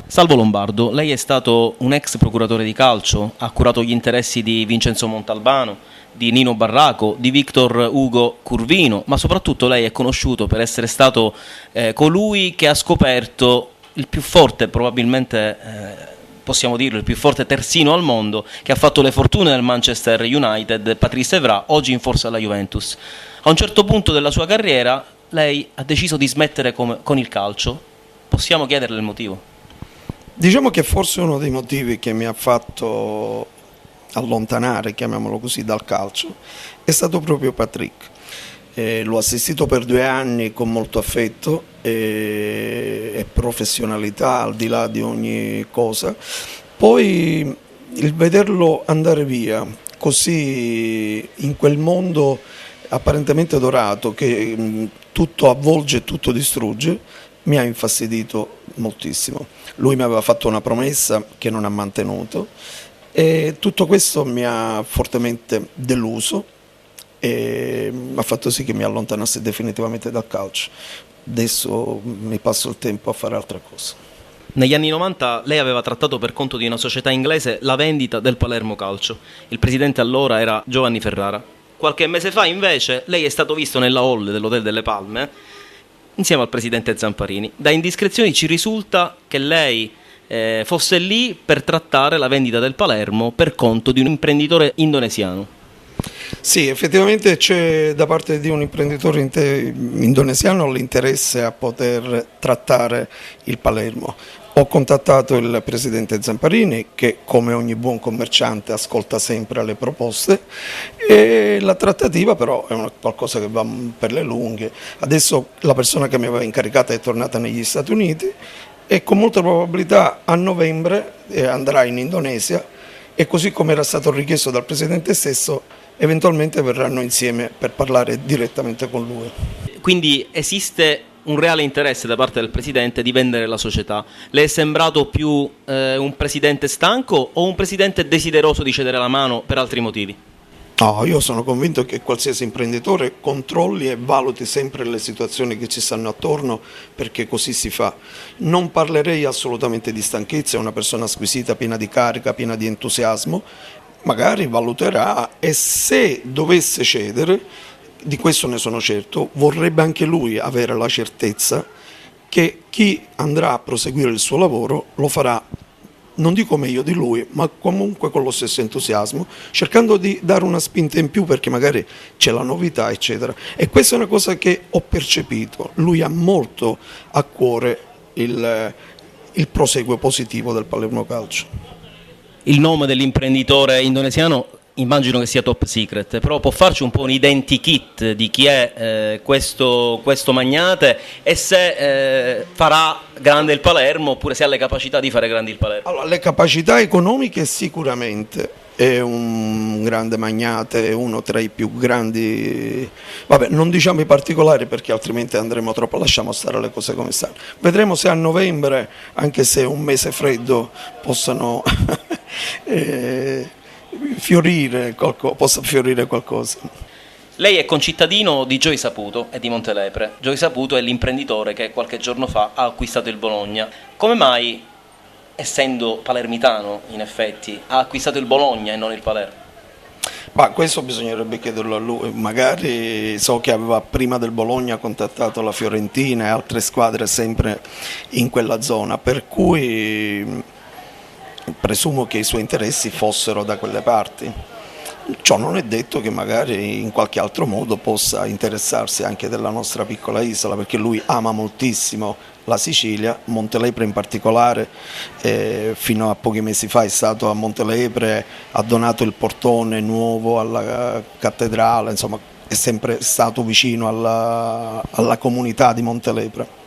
Salvo Lombardo, lei è stato un ex procuratore di calcio, ha curato gli interessi di Vincenzo Montalbano, di Nino Barraco, di Victor Ugo Curvino, ma soprattutto lei è conosciuto per essere stato colui che ha scoperto il più forte, probabilmente possiamo dirlo, il più forte terzino al mondo, che ha fatto le fortune del Manchester United, Patrice Evra, oggi in forza alla Juventus. A un certo punto della sua carriera lei ha deciso di smettere con il calcio. Possiamo chiederle il motivo? Diciamo che forse uno dei motivi che mi ha fatto allontanare, chiamiamolo così, dal calcio è stato proprio Patrick. L'ho assistito per 2 anni con molto affetto e professionalità al di là di ogni cosa. Poi il vederlo andare via così in quel mondo apparentemente dorato che tutto avvolge e tutto distrugge mi ha infastidito moltissimo. Lui mi aveva fatto una promessa che non ha mantenuto e tutto questo mi ha fortemente deluso e ha fatto sì che mi allontanasse definitivamente dal calcio. Adesso mi passo il tempo a fare altre cose. Negli anni 90 lei aveva trattato per conto di una società inglese la vendita del Palermo Calcio. Il presidente allora era Giovanni Ferrara. Qualche mese fa invece lei è stato visto nella hall dell'Hotel delle Palme insieme al presidente Zamparini. Da indiscrezioni ci risulta che lei fosse lì per trattare la vendita del Palermo per conto di un imprenditore indonesiano. Sì, effettivamente c'è da parte di un imprenditore indonesiano l'interesse a poter trattare il Palermo. Ho contattato il presidente Zamparini che come ogni buon commerciante ascolta sempre le proposte e la trattativa però è qualcosa che va per le lunghe. Adesso la persona che mi aveva incaricata è tornata negli Stati Uniti e con molta probabilità a novembre andrà in Indonesia e così come era stato richiesto dal presidente stesso eventualmente verranno insieme per parlare direttamente con lui. Quindi esiste un reale interesse da parte del presidente di vendere la società. Le è sembrato più un presidente stanco o un presidente desideroso di cedere la mano per altri motivi? No, io sono convinto che qualsiasi imprenditore controlli e valuti sempre le situazioni che ci stanno attorno perché così si fa. Non parlerei assolutamente di stanchezza, è una persona squisita, piena di carica, piena di entusiasmo, magari valuterà e se dovesse cedere, di questo ne sono certo, vorrebbe anche lui avere la certezza che chi andrà a proseguire il suo lavoro lo farà, non dico meglio di lui, ma comunque con lo stesso entusiasmo, cercando di dare una spinta in più perché magari c'è la novità, eccetera. E questa è una cosa che ho percepito, lui ha molto a cuore il proseguo positivo del Palermo Calcio. Il nome dell'imprenditore indonesiano immagino che sia top secret, però può farci un po' un identikit di chi è questo magnate e se farà grande il Palermo oppure se ha le capacità di fare grande il Palermo. Allora, le capacità economiche sicuramente, è un grande magnate, è uno tra i più grandi, vabbè non diciamo i particolari perché altrimenti andremo troppo, lasciamo stare le cose come stanno. Vedremo se a novembre, anche se è un mese freddo, possa fiorire qualcosa. Lei è concittadino di Gioia Saputo e di Montelepre. Gioia Saputo è l'imprenditore che qualche giorno fa ha acquistato il Bologna. Come mai, essendo palermitano in effetti, ha acquistato il Bologna e non il Palermo? Ma questo bisognerebbe chiederlo a lui, magari so che aveva prima del Bologna contattato la Fiorentina e altre squadre sempre in quella zona, per cui presumo che i suoi interessi fossero da quelle parti. Ciò non è detto che magari in qualche altro modo possa interessarsi anche della nostra piccola isola, perché lui ama moltissimo la Sicilia, Montelepre in particolare, fino a pochi mesi fa è stato a Montelepre, ha donato il portone nuovo alla cattedrale, insomma è sempre stato vicino alla comunità di Montelepre.